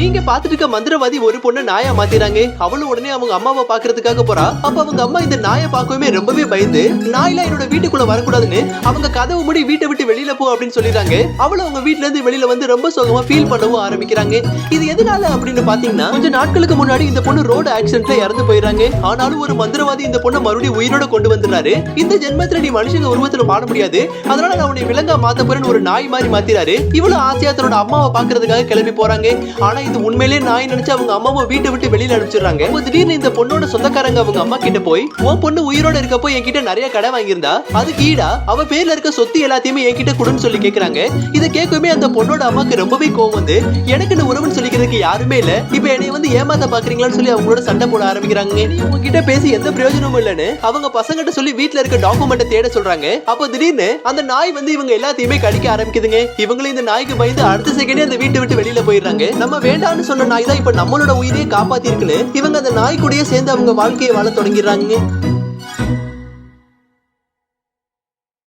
நீங்க பாத்துட்டு இருக்க மந்திரவாதி ஒரு பொண்ணு நாயா மாத்திராங்க. அவளும் உடனே அவங்க அம்மாவை பாக்குறதுக்காக போறா. அப்ப அவங்க அம்மா இந்த நாயை பார்க்கவே ரொம்பவே பயந்து, நாயெல்லாம் என்னோட வீட்டுக்குள்ள வரக்கூடாதுன்னு அவங்க கதவு மூடி வீட்டை விட்டு வெளியில போ அப்படின்னு சொல்லிடுறாங்க. அவளும் அவங்க வீட்டுல இருந்து வெளியில வந்து ரொம்ப சோகமா ஃபீல் பண்ணவும் ஆரம்பிக்கிறாங்க. இது எதனால அப்படின்னு பாத்தீங்கன்னா, கொஞ்ச நாட்களுக்கு முன்னாடி இந்த பொண்ணு ரோடு ஆக்சிடென்ட்ல இறந்து போயிடுறாங்க. ஆனாலும் ஒரு மந்திரவாதி இந்த பொண்ணை மறுபடியும் உயிரோட கொண்டு வந்துடுறாரு. இந்த ஜென்மத்துல நீ மனுஷங்க உருவத்துல வாழ முடியாது, அதனால நான் உன்னை விலங்கா மாத்த போறேன்னு ஒரு நாய் மாதிரி மாத்திராரு. இவ்வளவு ஆசையா தன்னோட அம்மாவை பாக்குறதுக்காக கிளம்பி போறாங்க. ஆனா இது உண்மையிலேயே நாய் நினைச்சு அவங்க அம்மாவை வீட்டை விட்டு வெளியில அனுப்பிச்சிடுறாங்க. திடீர்னு இந்த பொண்ணோட சொந்தக்காரங்க அவங்க அம்மா கிட்ட போய், உன் பொண்ணு உயிரோட இருக்கப்போ என்கிட்ட நிறைய கடை வாங்கியிருந்தா, அதுக்கு ஈடா அவ பேர்ல இருக்க சொத்து எல்லாத்தையுமே என்கிட்ட கொடுன்னு சொல்லி கேக்குறாங்க. இதை கேட்கவே அந்த பொண்ணோட அம்மாக்கு ரொம்பவே கோவம் வந்து, எனக்குன்னு உறவுன்னு சொல்லிக்கிறதுக்கு யாருமே இல்ல, இப்ப என்னை வந்து ஏமாத்த பாக்குறீங்களான்னு சொல்லி அவங்களோட சண்டை போட ஆரம்பிக்கிறாங்க. உங்ககிட்ட பேசி எந்த பிரயோஜனமும் இல்லன்னு அவங்க பசங்கிட்ட சொல்லி வீட்டுல இருக்க டாக்குமெண்ட்டை தேட சொல்றாங்க. அப்போ திடீர்னு அந்த நாய் வந்து இவங்க எல்லாத்தையுமே கடிக்க ஆரம்பிக்குதுங்க. இவங்களும் இந்த நாய்க்கு பயந்து அடுத்த செகண்டே அந்த வீட்டை விட்டு வெளியில போயிடுறாங்க. நம்ம வேண்டாம்னு சொன்ன நாய் தான் இப்ப நம்மளோட உயிரையே காப்பாத்தி இருக்குன்னு இவங்க அந்த நாய் கூடயே சேர்ந்து அவங்க வாழ்க்கையை வாழ தொடங்கிடுறாங்க.